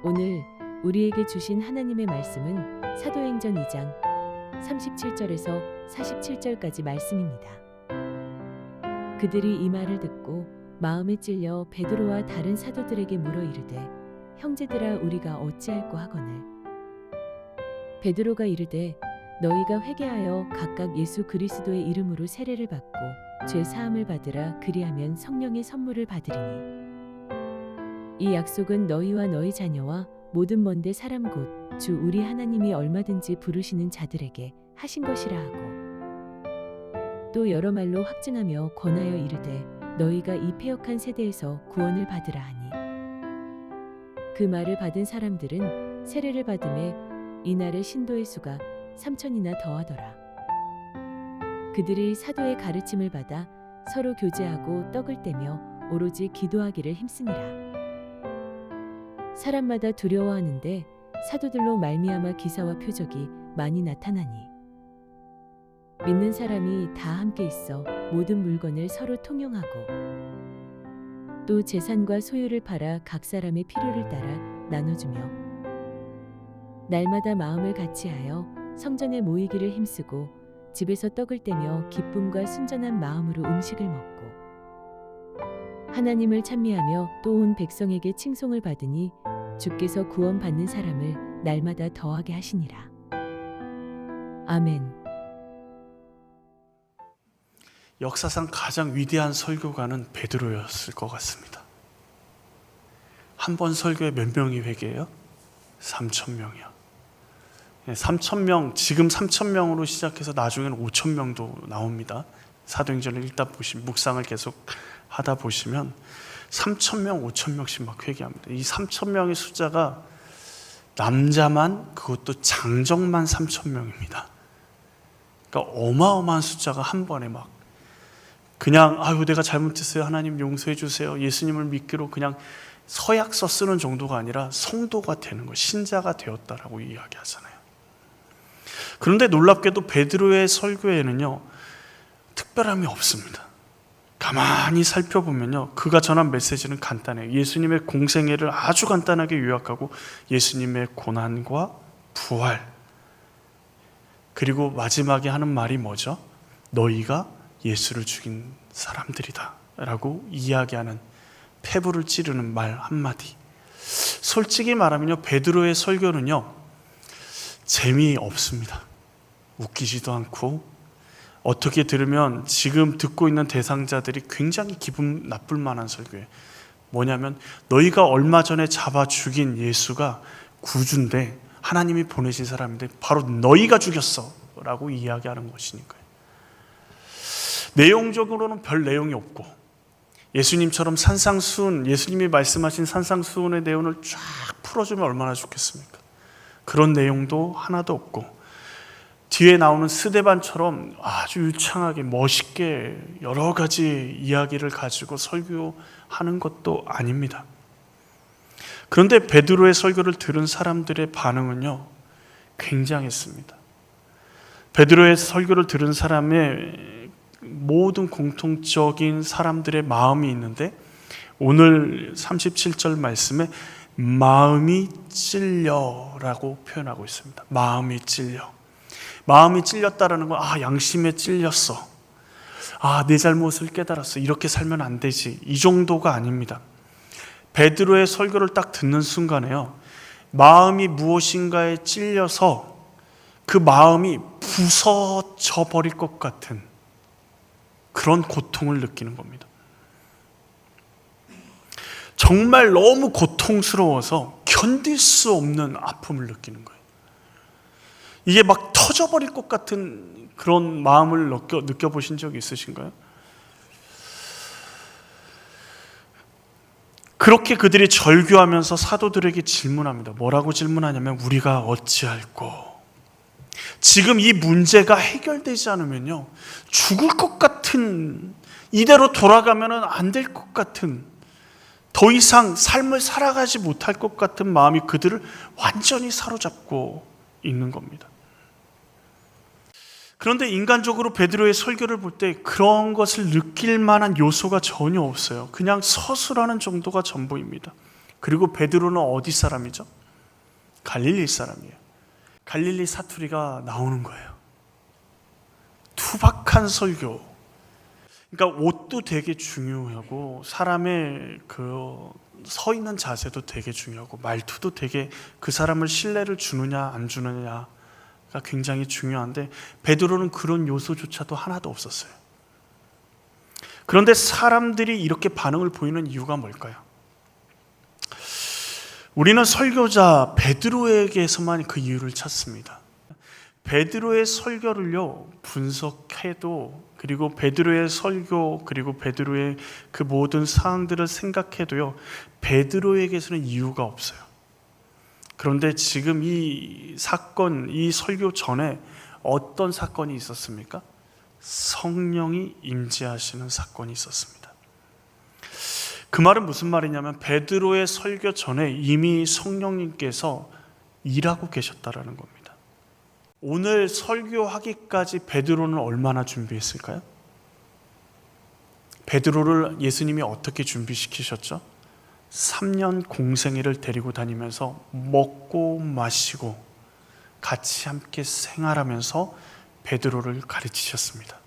오늘 우리에게 주신 하나님의 말씀은 사도행전 2장 37절에서 47절까지 말씀입니다. 그들이 이 말을 듣고 마음에 찔려 베드로와 다른 사도들에게 물어 이르되 형제들아 우리가 어찌할꼬 하거늘. 베드로가 이르되 너희가 회개하여 각각 예수 그리스도의 이름으로 세례를 받고 죄 사함을 받으라. 그리하면 성령의 선물을 받으리니 이 약속은 너희와 너희 자녀와 모든 먼데 사람 곧 주 우리 하나님이 얼마든지 부르시는 자들에게 하신 것이라 하고 또 여러 말로 확증하며 권하여 이르되 너희가 이 패역한 세대에서 구원을 받으라 하니 그 말을 받은 사람들은 세례를 받음에 이날의 신도의 수가 3,000이나 더하더라. 그들이 사도의 가르침을 받아 서로 교제하고 떡을 떼며 오로지 기도하기를 힘쓰니라. 사람마다 두려워하는데 사도들로 말미암아 기사와 표적이 많이 나타나니 믿는 사람이 다 함께 있어 모든 물건을 서로 통용하고 또 재산과 소유를 팔아 각 사람의 필요를 따라 나눠주며 날마다 마음을 같이하여 성전에 모이기를 힘쓰고 집에서 떡을 떼며 기쁨과 순전한 마음으로 음식을 먹고 하나님을 찬미하며 또 온 백성에게 칭송을 받으니 주께서 구원받는 사람을 날마다 더하게 하시니라. 아멘. 역사상 가장 위대한 설교가는 베드로였을 것 같습니다. 한 번 설교에 몇 명이 회개해요? 3,000명이요. 3,000명, 지금 3,000명으로 시작해서 나중에는 5,000명도 나옵니다. 사도행전을 읽다 보시면, 묵상을 계속 하다 보시면 3,000명, 5,000명씩 막 회개합니다. 이 3,000명의 숫자가 남자만, 그것도 장정만 3,000명입니다. 그러니까 어마어마한 숫자가 한 번에 막 그냥 아유 내가 잘못했어요, 하나님 용서해 주세요, 예수님을 믿기로 그냥 서약서 쓰는 정도가 아니라 성도가 되는 거, 신자가 되었다라고 이야기하잖아요. 그런데 놀랍게도 베드로의 설교에는요 특별함이 없습니다. 가만히 살펴보면요 그가 전한 메시지는 간단해요. 예수님의 공생애를 아주 간단하게 요약하고 예수님의 고난과 부활, 그리고 마지막에 하는 말이 뭐죠? 너희가 예수를 죽인 사람들이다 라고 이야기하는, 폐부를 찌르는 말 한마디. 솔직히 말하면요 베드로의 설교는요 재미없습니다. 웃기지도 않고 어떻게 들으면 지금 듣고 있는 대상자들이 굉장히 기분 나쁠 만한 설교예요. 뭐냐면 너희가 얼마 전에 잡아 죽인 예수가 구주인데, 하나님이 보내신 사람인데 바로 너희가 죽였어 라고 이야기하는 것이니까요. 내용적으로는 별 내용이 없고 예수님처럼 산상수훈, 예수님이 말씀하신 산상수훈의 내용을 쫙 풀어주면 얼마나 좋겠습니까? 그런 내용도 하나도 없고 뒤에 나오는 스데반처럼 아주 유창하게 멋있게 여러 가지 이야기를 가지고 설교하는 것도 아닙니다. 그런데 베드로의 설교를 들은 사람들의 반응은요 굉장했습니다. 베드로의 설교를 들은 사람의 모든 공통적인 사람들의 마음이 있는데 오늘 37절 말씀에 마음이 찔려라고 표현하고 있습니다. 마음이 찔려. 마음이 찔렸다라는 건 양심에 찔렸어, 내 잘못을 깨달았어, 이렇게 살면 안 되지, 이 정도가 아닙니다. 베드로의 설교를 딱 듣는 순간에요 마음이 무엇인가에 찔려서 그 마음이 부서져 버릴 것 같은 그런 고통을 느끼는 겁니다. 정말 너무 고통스러워서 견딜 수 없는 아픔을 느끼는 거예요. 이게 막 터져버릴 것 같은 그런 마음을 느껴보신 적이 있으신가요? 그렇게 그들이 절규하면서 사도들에게 질문합니다. 뭐라고 질문하냐면 우리가 어찌할꼬? 지금 이 문제가 해결되지 않으면요 죽을 것 같은, 이대로 돌아가면 안 될 것 같은, 더 이상 삶을 살아가지 못할 것 같은 마음이 그들을 완전히 사로잡고 있는 겁니다. 그런데 인간적으로 베드로의 설교를 볼 때 그런 것을 느낄 만한 요소가 전혀 없어요. 그냥 서술하는 정도가 전부입니다. 그리고 베드로는 어디 사람이죠? 갈릴리 사람이에요. 갈릴리 사투리가 나오는 거예요. 투박한 설교. 그러니까 옷도 되게 중요하고 사람의 서 있는 자세도 되게 중요하고 말투도 되게 그 사람을 신뢰를 주느냐 안 주느냐가 굉장히 중요한데 베드로는 그런 요소조차도 하나도 없었어요. 그런데 사람들이 이렇게 반응을 보이는 이유가 뭘까요? 우리는 설교자 베드로에게서만 그 이유를 찾습니다. 베드로의 설교를요 분석해도, 그리고 베드로의 설교, 그리고 베드로의 그 모든 사항들을 생각해도요 베드로에게서는 이유가 없어요. 그런데 지금 이 사건, 이 설교 전에 어떤 사건이 있었습니까? 성령이 임재하시는 사건이 있었습니다. 그 말은 무슨 말이냐면 베드로의 설교 전에 이미 성령님께서 일하고 계셨다라는 겁니다. 오늘 설교하기까지 베드로는 얼마나 준비했을까요? 베드로를 예수님이 어떻게 준비시키셨죠? 3년 공생애를 데리고 다니면서 먹고 마시고 같이 함께 생활하면서 베드로를 가르치셨습니다.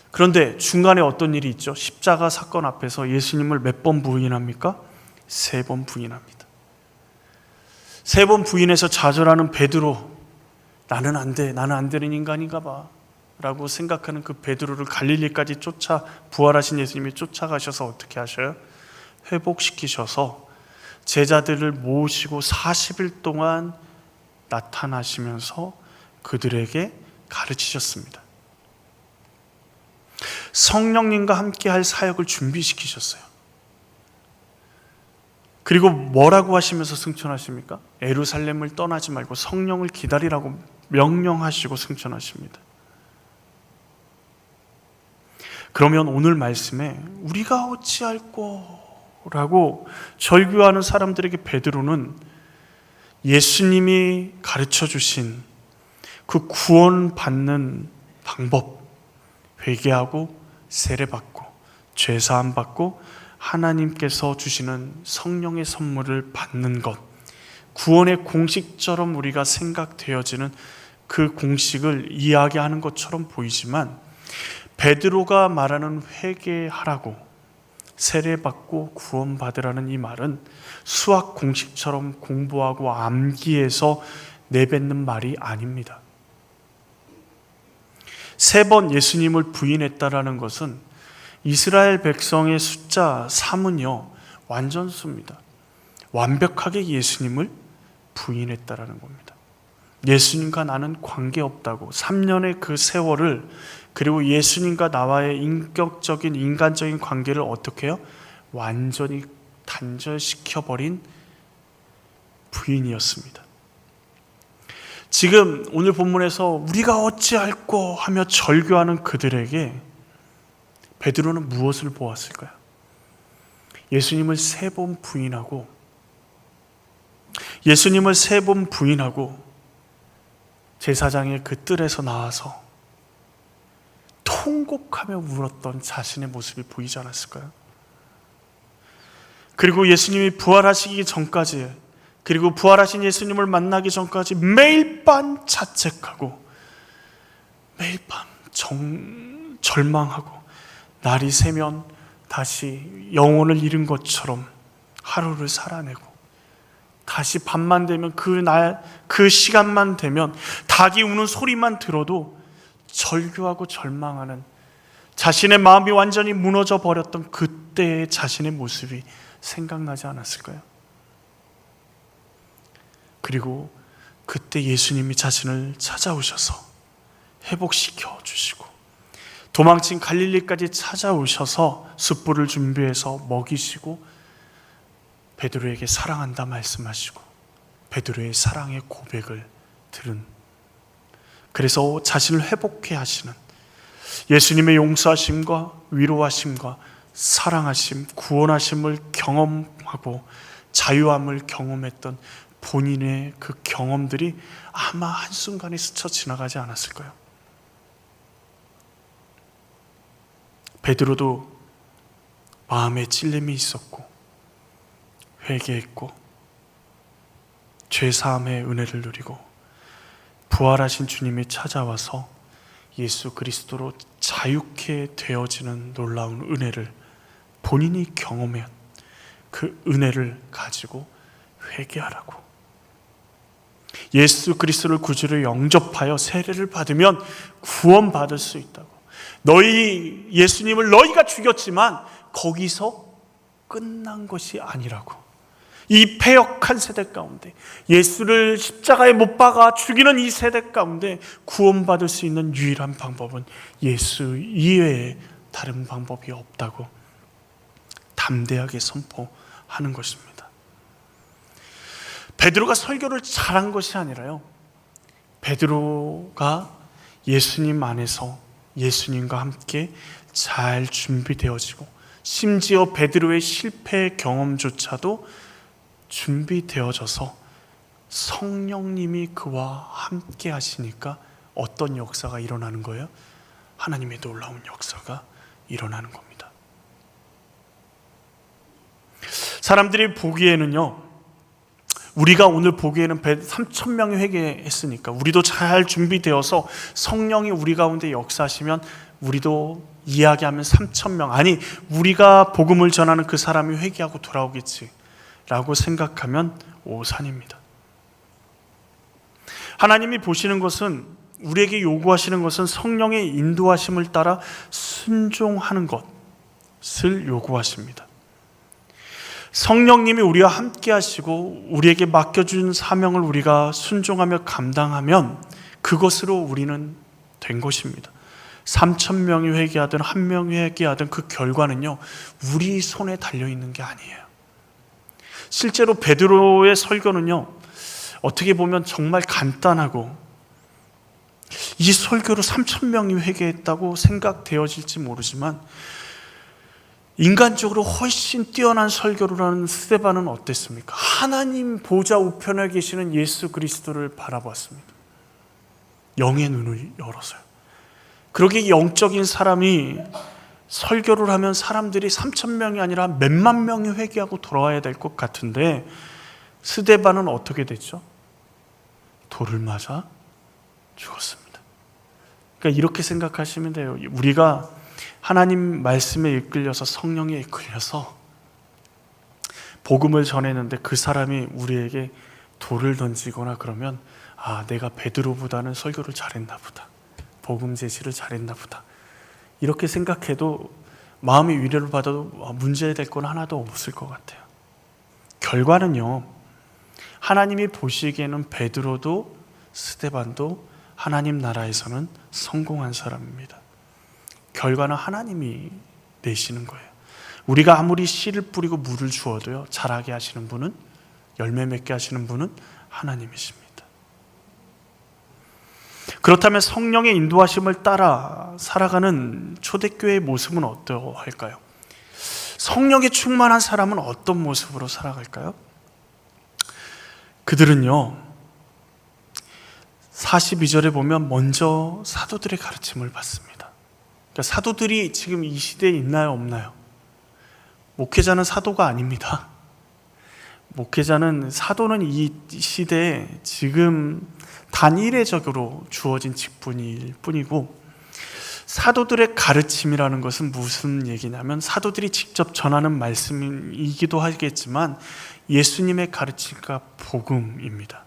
그런데 중간에 어떤 일이 있죠? 십자가 사건 앞에서 예수님을 몇 번 부인합니까? 3번 부인합니다. 3번 부인해서 좌절하는 베드로, 나는 안 돼, 나는 안 되는 인간인가 봐 라고 생각하는 그 베드로를 갈릴리까지 부활하신 예수님이 쫓아가셔서 어떻게 하셔요? 회복시키셔서 제자들을 모으시고 40일 동안 나타나시면서 그들에게 가르치셨습니다. 성령님과 함께 할 사역을 준비시키셨어요. 그리고 뭐라고 하시면서 승천하십니까? 예루살렘을 떠나지 말고 성령을 기다리라고 명령하시고 승천하십니다. 그러면 오늘 말씀에 우리가 어찌할꼬 라고 절규하는 사람들에게 베드로는 예수님이 가르쳐 주신 그 구원받는 방법, 회개하고 세례받고 죄사함 받고 하나님께서 주시는 성령의 선물을 받는 것, 구원의 공식처럼 우리가 생각되어지는 그 공식을 이야기하는 것처럼 보이지만 베드로가 말하는 회개하라고 세례받고 구원받으라는 이 말은 수학 공식처럼 공부하고 암기해서 내뱉는 말이 아닙니다. 3번 예수님을 부인했다라는 것은 이스라엘 백성의 숫자 3은요 완전수입니다. 완벽하게 예수님을 부인했다라는 겁니다. 예수님과 나는 관계없다고 3년의 그 세월을, 그리고 예수님과 나와의 인격적인 인간적인 관계를 어떻게 해요? 완전히 단절시켜버린 부인이었습니다. 지금 오늘 본문에서 우리가 어찌할꼬 하며 절규하는 그들에게 베드로는 무엇을 보았을까요? 예수님을 3번 부인하고, 예수님을 3번 부인하고 제사장의 그 뜰에서 나와서 통곡하며 울었던 자신의 모습이 보이지 않았을까요? 그리고 예수님이 부활하시기 전까지, 그리고 부활하신 예수님을 만나기 전까지 매일 밤 자책하고 매일 밤 절망하고 날이 새면 다시 영혼을 잃은 것처럼 하루를 살아내고, 다시 밤만 되면 그 시간만 되면 닭이 우는 소리만 들어도 절규하고 절망하는, 자신의 마음이 완전히 무너져 버렸던 그때의 자신의 모습이 생각나지 않았을까요? 그리고 그때 예수님이 자신을 찾아오셔서 회복시켜 주시고, 도망친 갈릴리까지 찾아오셔서 숯불을 준비해서 먹이시고 베드로에게 사랑한다 말씀하시고 베드로의 사랑의 고백을 들은, 그래서 자신을 회복해 하시는 예수님의 용서하심과 위로하심과 사랑하심, 구원하심을 경험하고 자유함을 경험했던 본인의 그 경험들이 아마 한순간에 스쳐 지나가지 않았을까요? 베드로도 마음에 찔림이 있었고 회개했고 죄사함의 은혜를 누리고 부활하신 주님이 찾아와서 예수 그리스도로 자유케 되어지는 놀라운 은혜를 본인이 경험한 그 은혜를 가지고 회개하라고. 예수 그리스도를 구주로 영접하여 세례를 받으면 구원받을 수 있다고. 예수님을 너희가 죽였지만 거기서 끝난 것이 아니라고. 이 패역한 세대 가운데, 예수를 십자가에 못 박아 죽이는 이 세대 가운데 구원받을 수 있는 유일한 방법은 예수 이외에 다른 방법이 없다고 담대하게 선포하는 것입니다. 베드로가 설교를 잘한 것이 아니라요, 베드로가 예수님 안에서 예수님과 함께 잘 준비되어지고, 심지어 베드로의 실패 경험조차도 준비되어져서 성령님이 그와 함께 하시니까 어떤 역사가 일어나는 거예요? 하나님의 놀라운 역사가 일어나는 겁니다. 사람들이 보기에는요, 우리가 오늘 보기에는 3,000명이 회개했으니까 우리도 잘 준비되어서 성령이 우리 가운데 역사하시면 우리도 이야기하면 3,000명, 아니 우리가 복음을 전하는 그 사람이 회개하고 돌아오겠지 라고 생각하면 오산입니다. 하나님이 보시는 것은, 우리에게 요구하시는 것은 성령의 인도하심을 따라 순종하는 것을 요구하십니다. 성령님이 우리와 함께 하시고 우리에게 맡겨준 사명을 우리가 순종하며 감당하면 그것으로 우리는 된 것입니다. 3,000명이 회개하든 1명이 회개하든 그 결과는요, 우리 손에 달려있는 게 아니에요. 실제로 베드로의 설교는요, 어떻게 보면 정말 간단하고 이 설교로 3,000명이 회개했다고 생각되어질지 모르지만 인간적으로 훨씬 뛰어난 설교를 하는 스데반은 어땠습니까? 하나님 보좌 우편에 계시는 예수 그리스도를 바라봤습니다. 영의 눈을 열어서요. 그러기에 영적인 사람이 설교를 하면 사람들이 3,000명이 아니라 몇만 명이 회개하고 돌아와야 될 것 같은데, 스데반은 어떻게 됐죠? 돌을 맞아 죽었습니다. 그러니까 이렇게 생각하시면 돼요. 우리가 하나님 말씀에 이끌려서, 성령에 이끌려서 복음을 전했는데 그 사람이 우리에게 돌을 던지거나 그러면, 아, 내가 베드로보다는 설교를 잘했나 보다, 복음 제시를 잘했나 보다, 이렇게 생각해도 마음의 위로를 받아도 문제될 건 하나도 없을 것 같아요. 결과는요, 하나님이 보시기에는 베드로도 스데반도 하나님 나라에서는 성공한 사람입니다. 결과는 하나님이 내시는 거예요. 우리가 아무리 씨를 뿌리고 물을 주어도요, 자라게 하시는 분은, 열매 맺게 하시는 분은 하나님이십니다. 그렇다면 성령의 인도하심을 따라 살아가는 초대교회의 모습은 어떠할까요? 성령에 충만한 사람은 어떤 모습으로 살아갈까요? 그들은요, 42절에 보면 먼저 사도들의 가르침을 받습니다. 그러니까 사도들이 지금 이 시대에 있나요, 없나요? 목회자는 사도가 아닙니다. 사도는 이 시대에 지금 단일회적으로 주어진 직분일 뿐이고, 사도들의 가르침이라는 것은 무슨 얘기냐면, 사도들이 직접 전하는 말씀이기도 하겠지만 예수님의 가르침과 복음입니다.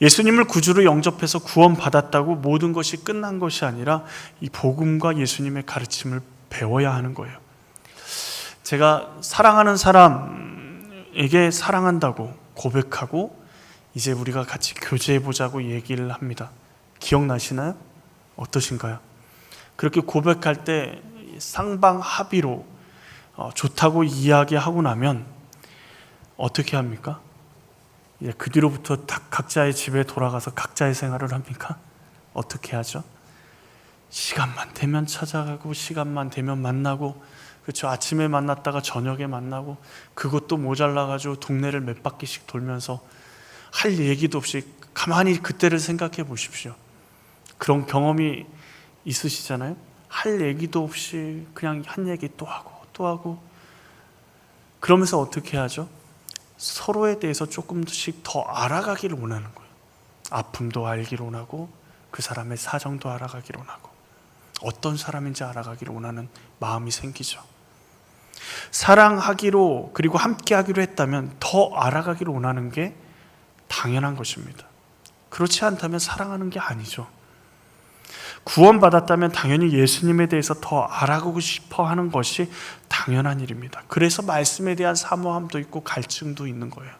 예수님을 구주로 영접해서 구원받았다고 모든 것이 끝난 것이 아니라 이 복음과 예수님의 가르침을 배워야 하는 거예요. 제가 사랑하는 사람에게 사랑한다고 고백하고 이제 우리가 같이 교제해보자고 얘기를 합니다. 기억나시나요? 어떠신가요? 그렇게 고백할 때 쌍방 합의로 좋다고 이야기하고 나면 어떻게 합니까? 이제 그 뒤로부터 각자의 집에 돌아가서 각자의 생활을 합니까? 어떻게 하죠? 시간만 되면 찾아가고, 시간만 되면 만나고, 그렇죠? 아침에 만났다가 저녁에 만나고, 그것도 모자라가지고 동네를 몇 바퀴씩 돌면서 할 얘기도 없이 가만히 그때를 생각해 보십시오. 그런 경험이 있으시잖아요? 할 얘기도 없이 그냥 한 얘기 또 하고 또 하고, 그러면서 어떻게 하죠? 서로에 대해서 조금씩 더 알아가기를 원하는 거예요. 아픔도 알기를 원하고 그 사람의 사정도 알아가기를 원하고 어떤 사람인지 알아가기를 원하는 마음이 생기죠. 사랑하기로 그리고 함께하기로 했다면 더 알아가기를 원하는 게 당연한 것입니다. 그렇지 않다면 사랑하는 게 아니죠. 구원받았다면 당연히 예수님에 대해서 더 알아가고 싶어 하는 것이 당연한 일입니다. 그래서 말씀에 대한 사모함도 있고 갈증도 있는 거예요.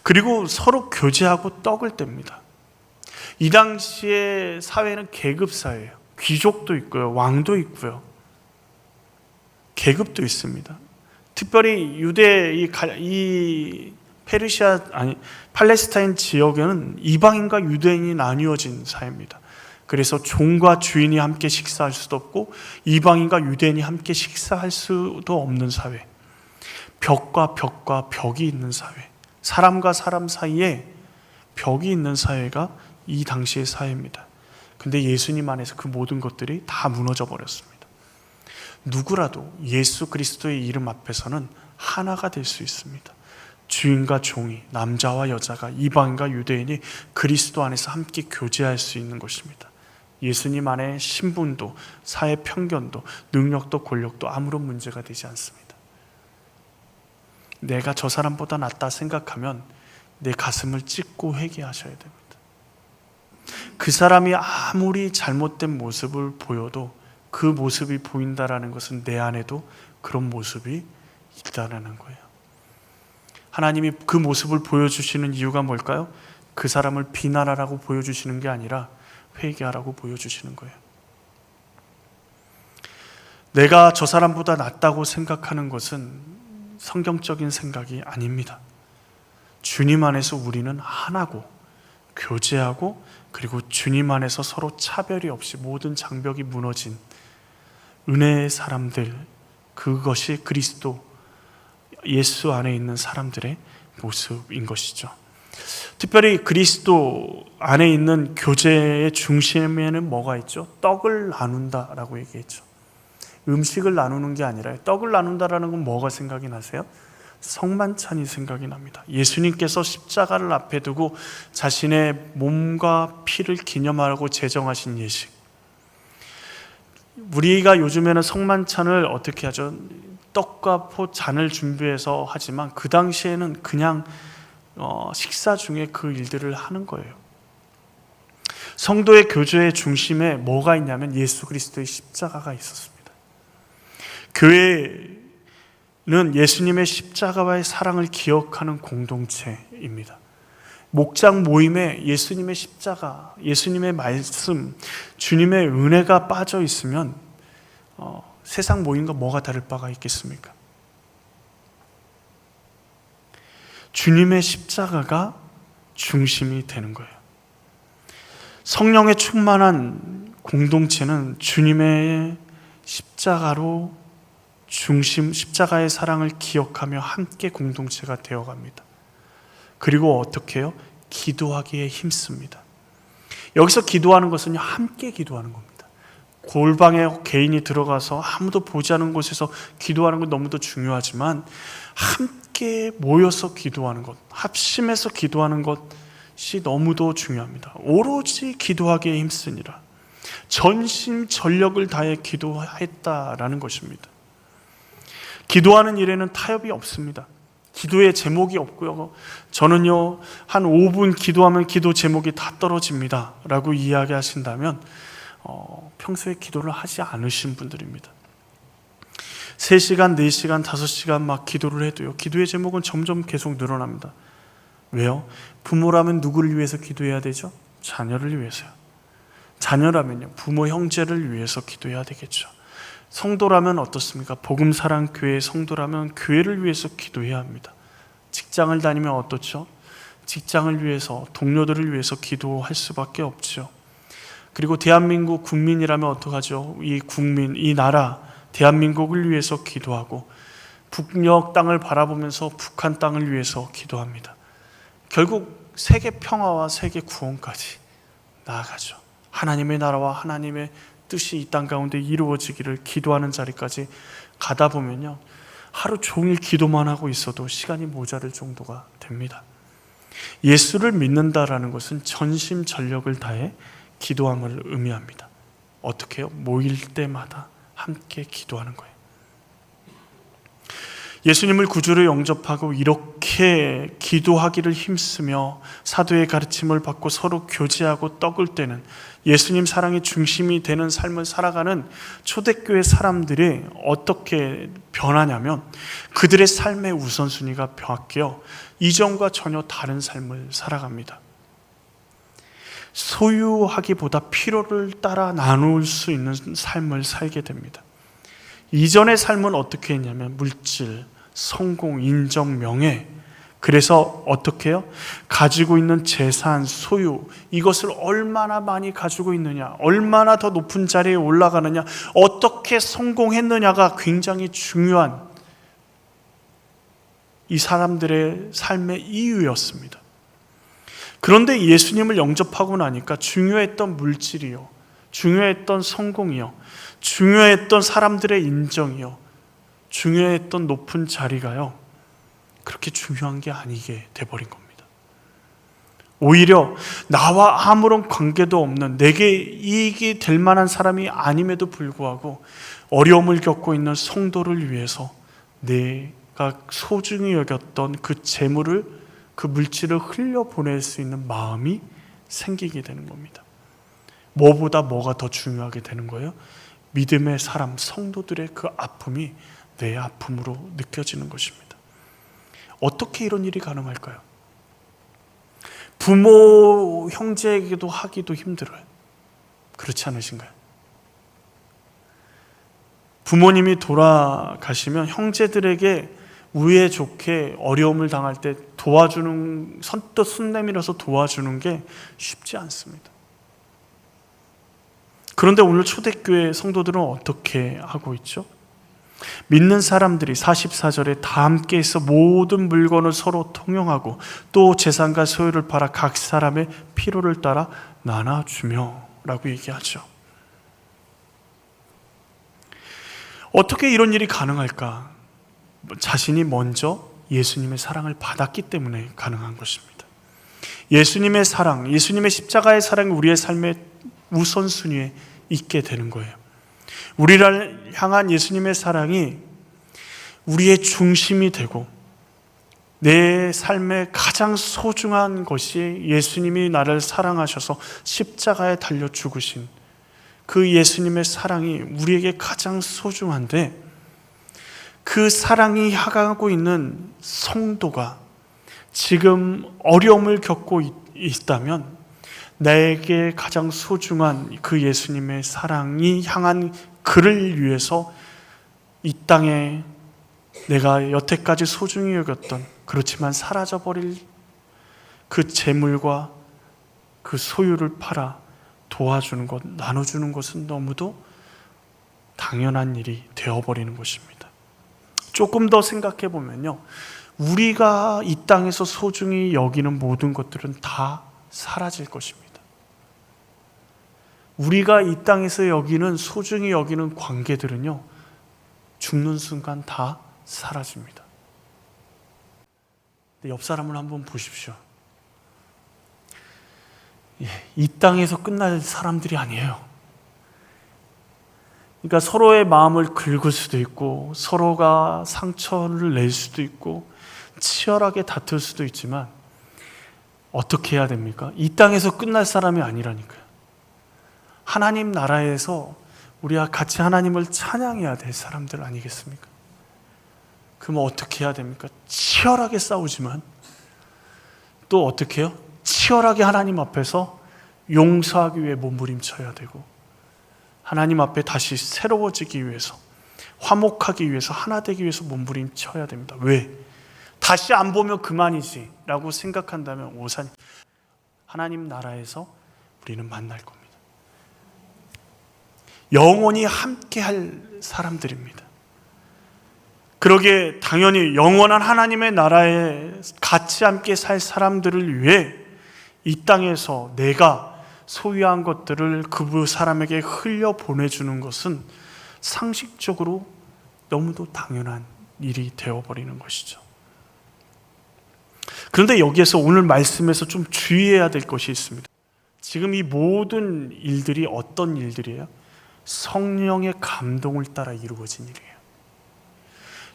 그리고 서로 교제하고 떡을 뗍니다. 이 당시의 사회는 계급 사회예요. 귀족도 있고요, 왕도 있고요, 계급도 있습니다. 특별히 유대 이 팔레스타인 지역에는 이방인과 유대인이 나뉘어진 사회입니다. 그래서 종과 주인이 함께 식사할 수도 없고 이방인과 유대인이 함께 식사할 수도 없는 사회, 벽과 벽이 있는 사회, 사람과 사람 사이에 벽이 있는 사회가 이 당시의 사회입니다. 근데 예수님 안에서 그 모든 것들이 다 무너져 버렸습니다. 누구라도 예수 그리스도의 이름 앞에서는 하나가 될 수 있습니다. 주인과 종이, 남자와 여자가, 이방인과 유대인이 그리스도 안에서 함께 교제할 수 있는 것입니다. 예수님 안에 신분도, 사회 편견도, 능력도, 권력도 아무런 문제가 되지 않습니다. 내가 저 사람보다 낫다 생각하면 내 가슴을 찢고 회개하셔야 됩니다. 그 사람이 아무리 잘못된 모습을 보여도 그 모습이 보인다라는 것은 내 안에도 그런 모습이 있다라는 거예요. 하나님이 그 모습을 보여주시는 이유가 뭘까요? 그 사람을 비난하라고 보여주시는 게 아니라 회개하라고 보여주시는 거예요. 내가 저 사람보다 낫다고 생각하는 것은 성경적인 생각이 아닙니다. 주님 안에서 우리는 하나고 교제하고 그리고 주님 안에서 서로 차별이 없이 모든 장벽이 무너진 은혜의 사람들, 그것이 그리스도 예수 안에 있는 사람들의 모습인 것이죠. 특별히 그리스도 안에 있는 교제의 중심에는 뭐가 있죠? 떡을 나눈다라고 얘기했죠. 음식을 나누는 게 아니라 떡을 나눈다라는 건 뭐가 생각이 나세요? 성만찬이 생각이 납니다. 예수님께서 십자가를 앞에 두고 자신의 몸과 피를 기념하라고 제정하신 예식. 우리가 요즘에는 성만찬을 어떻게 하죠? 떡과 잔을 준비해서 하지만 그 당시에는 그냥 식사 중에 그 일들을 하는 거예요. 성도의 교제의 중심에 뭐가 있냐면 예수 그리스도의 십자가가 있었습니다. 교회는 예수님의 십자가와의 사랑을 기억하는 공동체입니다. 목장 모임에 예수님의 십자가, 예수님의 말씀, 주님의 은혜가 빠져 있으면 세상 모임과 뭐가 다를 바가 있겠습니까? 주님의 십자가가 중심이 되는 거예요. 성령의 충만한 공동체는 주님의 십자가로 십자가의 사랑을 기억하며 함께 공동체가 되어갑니다. 그리고 어떻게 해요? 기도하기에 힘씁니다. 여기서 기도하는 것은 함께 기도하는 겁니다. 골방에 개인이 들어가서 아무도 보지 않은 곳에서 기도하는 건 너무도 중요하지만 함께 모여서 기도하는 것, 합심해서 기도하는 것이 너무도 중요합니다. 오로지 기도하기에 힘쓰니라. 전심전력을 다해 기도했다라는 것입니다. 기도하는 일에는 타협이 없습니다. 기도의 제목이 없고요. 저는요, 한 5분 기도하면 기도 제목이 다 떨어집니다 라고 이야기하신다면 평소에 기도를 하지 않으신 분들입니다. 3시간, 4시간, 5시간 막 기도를 해도요, 기도의 제목은 점점 계속 늘어납니다. 왜요? 부모라면 누구를 위해서 기도해야 되죠? 자녀를 위해서요. 자녀라면요, 부모 형제를 위해서 기도해야 되겠죠. 성도라면 어떻습니까? 복음사랑교회 성도라면 교회를 위해서 기도해야 합니다. 직장을 다니면 어떻죠? 직장을 위해서, 동료들을 위해서 기도할 수밖에 없죠. 그리고 대한민국 국민이라면 어떡하죠? 이 국민, 이 나라, 대한민국을 위해서 기도하고 북녘 땅을 바라보면서 북한 땅을 위해서 기도합니다. 결국 세계 평화와 세계 구원까지 나아가죠. 하나님의 나라와 하나님의 뜻이 이 땅 가운데 이루어지기를 기도하는 자리까지 가다 보면요, 하루 종일 기도만 하고 있어도 시간이 모자랄 정도가 됩니다. 예수를 믿는다라는 것은 전심전력을 다해 기도함을 의미합니다. 어떻게 해요? 모일 때마다 함께 기도하는 거예요. 예수님을 구주로 영접하고 이렇게 기도하기를 힘쓰며 사도의 가르침을 받고 서로 교제하고 떡을 떼는 예수님 사랑의 중심이 되는 삶을 살아가는 초대교회 사람들이 어떻게 변하냐면 그들의 삶의 우선순위가 바뀌어 이전과 전혀 다른 삶을 살아갑니다. 소유하기보다 필요를 따라 나눌 수 있는 삶을 살게 됩니다. 이전의 삶은 어떻게 했냐면 물질, 성공, 인정, 명예, 그래서 어떻게 해요? 가지고 있는 재산, 소유, 이것을 얼마나 많이 가지고 있느냐, 얼마나 더 높은 자리에 올라가느냐, 어떻게 성공했느냐가 굉장히 중요한 이 사람들의 삶의 이유였습니다. 그런데 예수님을 영접하고 나니까 중요했던 물질이요, 중요했던 성공이요, 중요했던 사람들의 인정이요, 중요했던 높은 자리가요, 그렇게 중요한 게 아니게 돼버린 겁니다. 오히려 나와 아무런 관계도 없는, 내게 이익이 될 만한 사람이 아님에도 불구하고 어려움을 겪고 있는 성도를 위해서 내가 소중히 여겼던 그 재물을, 그 물질을 흘려보낼 수 있는 마음이 생기게 되는 겁니다. 뭐보다 뭐가 더 중요하게 되는 거예요? 믿음의 사람, 성도들의 그 아픔이 내 아픔으로 느껴지는 것입니다. 어떻게 이런 일이 가능할까요? 부모, 형제에게도 하기도 힘들어요. 그렇지 않으신가요? 부모님이 돌아가시면 형제들에게 우애 좋게 어려움을 당할 때 도와주는, 선뜻 손 내밀어서 도와주는 게 쉽지 않습니다. 그런데 오늘 초대교회 성도들은 어떻게 하고 있죠? 믿는 사람들이 44절에 다 함께 있어 모든 물건을 서로 통용하고 또 재산과 소유를 팔아 각 사람의 필요를 따라 나눠주며 라고 얘기하죠. 어떻게 이런 일이 가능할까? 자신이 먼저 예수님의 사랑을 받았기 때문에 가능한 것입니다. 예수님의 사랑, 예수님의 십자가의 사랑이 우리의 삶의 우선순위에 있게 되는 거예요. 우리를 향한 예수님의 사랑이 우리의 중심이 되고 내 삶의 가장 소중한 것이 예수님이 나를 사랑하셔서 십자가에 달려 죽으신 그 예수님의 사랑이 우리에게 가장 소중한데, 그 사랑이 향하고 있는 성도가 지금 어려움을 겪고 있다면 나에게 가장 소중한 그 예수님의 사랑이 향한 그를 위해서 이 땅에 내가 여태까지 소중히 여겼던, 그렇지만 사라져버릴 그 재물과 그 소유를 팔아 도와주는 것, 나눠주는 것은 너무도 당연한 일이 되어버리는 것입니다. 조금 더 생각해 보면요, 우리가 이 땅에서 소중히 여기는 모든 것들은 다 사라질 것입니다. 우리가 이 땅에서 여기는, 소중히 여기는 관계들은요, 죽는 순간 다 사라집니다. 옆 사람을 한번 보십시오. 이 땅에서 끝날 사람들이 아니에요. 그러니까 서로의 마음을 긁을 수도 있고, 서로가 상처를 낼 수도 있고, 치열하게 다툴 수도 있지만 어떻게 해야 됩니까? 이 땅에서 끝날 사람이 아니라니까요. 하나님 나라에서 우리가 같이 하나님을 찬양해야 될 사람들 아니겠습니까? 그러면 어떻게 해야 됩니까? 치열하게 싸우지만 또 어떻게 해요? 치열하게 하나님 앞에서 용서하기 위해 몸부림쳐야 되고, 하나님 앞에 다시 새로워지기 위해서, 화목하기 위해서, 하나 되기 위해서 몸부림쳐야 됩니다. 왜? 다시 안 보면 그만이지 라고 생각한다면 오산, 하나님 나라에서 우리는 만날 겁니다. 영원히 함께할 사람들입니다. 그러기에 당연히 영원한 하나님의 나라에 같이 함께 살 사람들을 위해 이 땅에서 내가 소유한 것들을 그 사람에게 흘려 보내주는 것은 상식적으로 너무도 당연한 일이 되어버리는 것이죠. 그런데 여기에서 오늘 말씀에서 좀 주의해야 될 것이 있습니다. 지금 이 모든 일들이 어떤 일들이에요? 성령의 감동을 따라 이루어진 일이에요.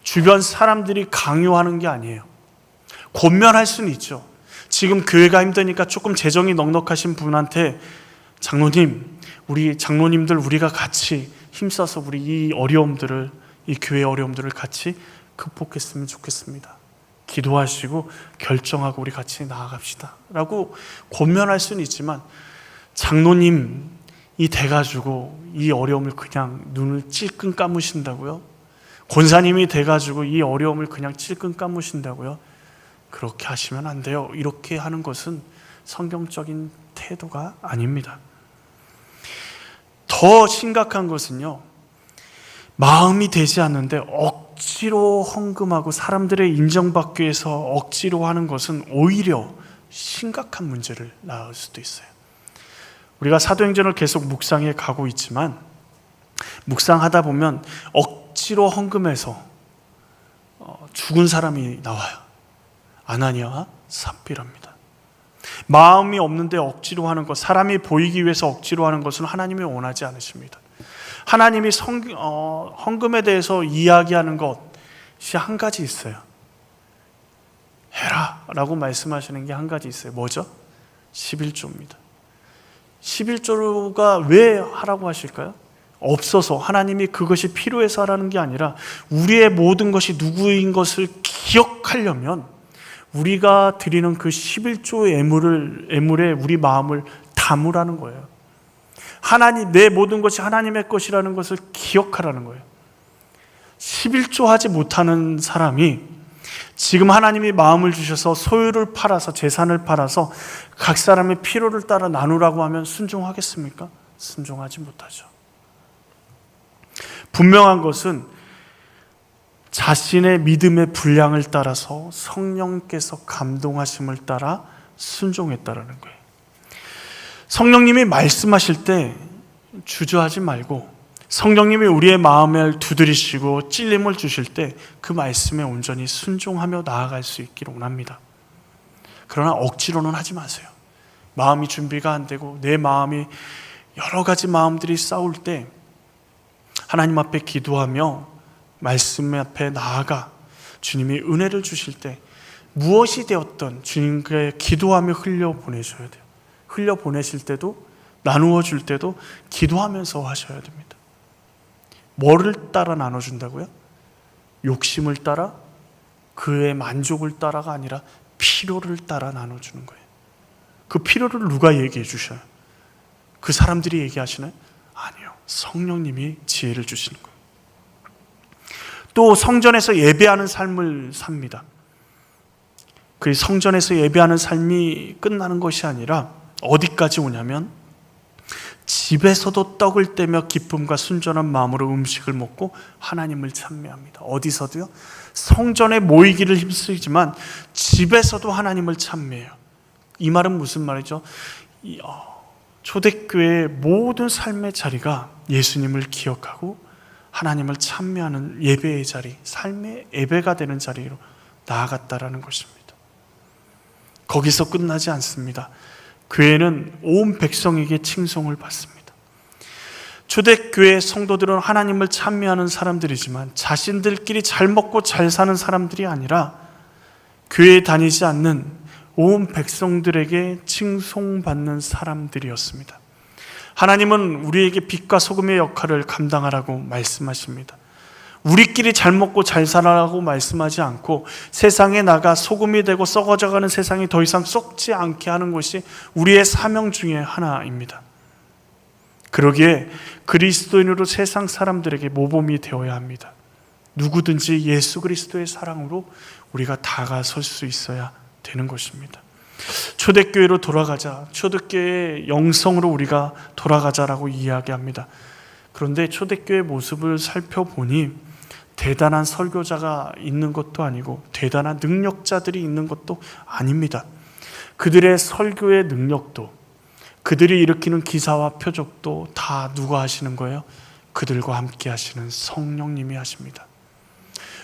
주변 사람들이 강요하는 게 아니에요. 권면할 수는 있죠. 지금 교회가 힘드니까 조금 재정이 넉넉하신 분한테 장로님, 우리 장로님들 우리가 같이 힘써서 우리 이 어려움들을, 이 교회의 어려움들을 같이 극복했으면 좋겠습니다. 기도하시고 결정하고 우리 같이 나아갑시다 라고 권면할 수는 있지만, 장로님이 돼가지고 이 어려움을 그냥 눈을 찔끔 감으신다고요? 권사님이 돼가지고 이 어려움을 그냥 찔끔 감으신다고요? 그렇게 하시면 안 돼요. 이렇게 하는 것은 성경적인 태도가 아닙니다. 더 심각한 것은요, 마음이 되지 않는데 억지로 헌금하고 사람들의 인정받기 위해서 억지로 하는 것은 오히려 심각한 문제를 낳을 수도 있어요. 우리가 사도행전을 계속 묵상해 가고 있지만, 묵상하다 보면 억지로 헌금해서 죽은 사람이 나와요. 아나니아와 삽비라입니다. 마음이 없는데 억지로 하는 것, 사람이 보이기 위해서 억지로 하는 것은 하나님이 원하지 않으십니다. 하나님이 헌금에 대해서 이야기하는 것이 한 가지 있어요. 해라 라고 말씀하시는 게 한 가지 있어요. 뭐죠? 11조입니다. 11조가 왜 하라고 하실까요? 없어서, 하나님이 그것이 필요해서 하라는 게 아니라 우리의 모든 것이 누구인 것을 기억하려면 우리가 드리는 그 11조의 애물에 우리 마음을 담으라는 거예요. 하나님, 내 모든 것이 하나님의 것이라는 것을 기억하라는 거예요. 11조 하지 못하는 사람이 지금 하나님이 마음을 주셔서 소유를 팔아서, 재산을 팔아서 각 사람의 필요를 따라 나누라고 하면 순종하겠습니까? 순종하지 못하죠. 분명한 것은 자신의 믿음의 분량을 따라서 성령께서 감동하심을 따라 순종했다라는 거예요. 성령님이 말씀하실 때 주저하지 말고, 성령님이 우리의 마음을 두드리시고 찔림을 주실 때 그 말씀에 온전히 순종하며 나아갈 수 있기를 원합니다. 그러나 억지로는 하지 마세요. 마음이 준비가 안 되고 내 마음이 여러 가지 마음들이 싸울 때 하나님 앞에 기도하며 말씀 앞에 나아가 주님이 은혜를 주실 때 무엇이 되었던 주님께 기도하며 흘려보내셔야 돼요. 흘려보내실 때도, 나누어 줄 때도 기도하면서 하셔야 됩니다. 뭐를 따라 나눠준다고요? 욕심을 따라, 그의 만족을 따라가 아니라 필요를 따라 나눠주는 거예요. 그 필요를 누가 얘기해 주셔요? 그 사람들이 얘기하시나요? 아니요. 성령님이 지혜를 주시는 거예요. 또 성전에서 예배하는 삶을 삽니다. 그 성전에서 예배하는 삶이 끝나는 것이 아니라 어디까지 오냐면 집에서도 떡을 떼며 기쁨과 순전한 마음으로 음식을 먹고 하나님을 찬미합니다. 어디서도요? 성전에 모이기를 힘쓰지만 집에서도 하나님을 찬미해요. 이 말은 무슨 말이죠? 초대교회의 모든 삶의 자리가 예수님을 기억하고 하나님을 찬미하는 예배의 자리, 삶의 예배가 되는 자리로 나아갔다라는 것입니다. 거기서 끝나지 않습니다. 교회는 온 백성에게 칭송을 받습니다. 초대교회 성도들은 하나님을 찬미하는 사람들이지만 자신들끼리 잘 먹고 잘 사는 사람들이 아니라 교회에 다니지 않는 온 백성들에게 칭송받는 사람들이었습니다. 하나님은 우리에게 빛과 소금의 역할을 감당하라고 말씀하십니다. 우리끼리 잘 먹고 잘 살아라고 말씀하지 않고 세상에 나가 소금이 되고 썩어져가는 세상이 더 이상 썩지 않게 하는 것이 우리의 사명 중에 하나입니다. 그러기에 그리스도인으로 세상 사람들에게 모범이 되어야 합니다. 누구든지 예수 그리스도의 사랑으로 우리가 다가설 수 있어야 되는 것입니다. 초대교회로 돌아가자, 초대교회의 영성으로 우리가 돌아가자라고 이야기합니다. 그런데 초대교회 모습을 살펴보니 대단한 설교자가 있는 것도 아니고 대단한 능력자들이 있는 것도 아닙니다. 그들의 설교의 능력도, 그들이 일으키는 기사와 표적도 다 누가 하시는 거예요? 그들과 함께 하시는 성령님이 하십니다.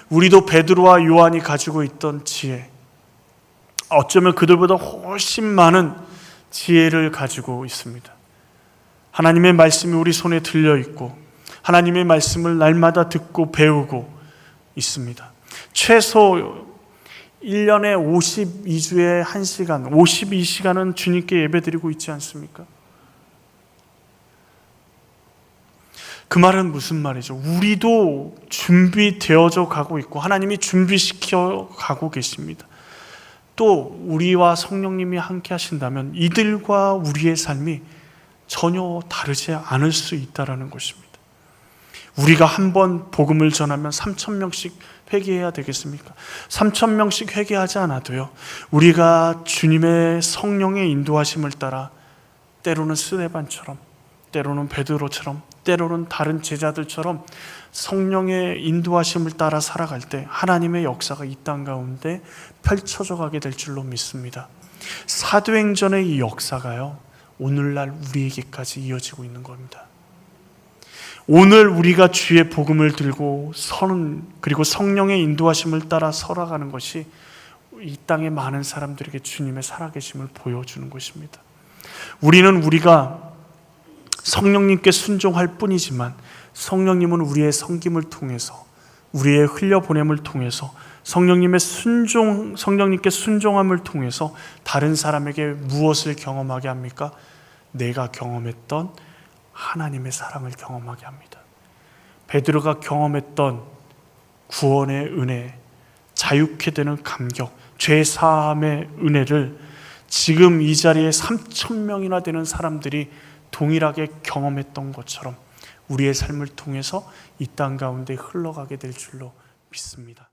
우리도 베드로와 요한이 가지고 있던 지혜, 어쩌면 그들보다 훨씬 많은 지혜를 가지고 있습니다. 하나님의 말씀이 우리 손에 들려 있고 하나님의 말씀을 날마다 듣고 배우고 있습니다. 최소 1년에 52주에 1시간, 52시간은 주님께 예배드리고 있지 않습니까? 그 말은 무슨 말이죠? 우리도 준비되어져 가고 있고 하나님이 준비시켜 가고 계십니다. 또 우리와 성령님이 함께 하신다면 이들과 우리의 삶이 전혀 다르지 않을 수 있다는 것입니다. 우리가 한번 복음을 전하면 3,000명씩 회개해야 되겠습니까? 3,000명씩 회개하지 않아도요, 우리가 주님의 성령의 인도하심을 따라 때로는 스데반처럼, 때로는 베드로처럼, 때로는 다른 제자들처럼 성령의 인도하심을 따라 살아갈 때 하나님의 역사가 이 땅 가운데 펼쳐져 가게 될 줄로 믿습니다. 사도행전의 이 역사가요, 오늘날 우리에게까지 이어지고 있는 겁니다. 오늘 우리가 주의 복음을 들고 서는, 그리고 성령의 인도하심을 따라 살아가는 것이 이 땅의 많은 사람들에게 주님의 살아계심을 보여주는 것입니다. 우리는 우리가 성령님께 순종할 뿐이지만 성령님은 우리의 섬김을 통해서, 우리의 흘려보냄을 통해서, 성령님께 순종함을 통해서 다른 사람에게 무엇을 경험하게 합니까? 내가 경험했던 하나님의 사랑을 경험하게 합니다. 베드로가 경험했던 구원의 은혜, 자유케 되는 감격, 죄 사함의 은혜를 지금 이 자리에 3,000명이나 되는 사람들이 동일하게 경험했던 것처럼 우리의 삶을 통해서 이 땅 가운데 흘러가게 될 줄로 믿습니다.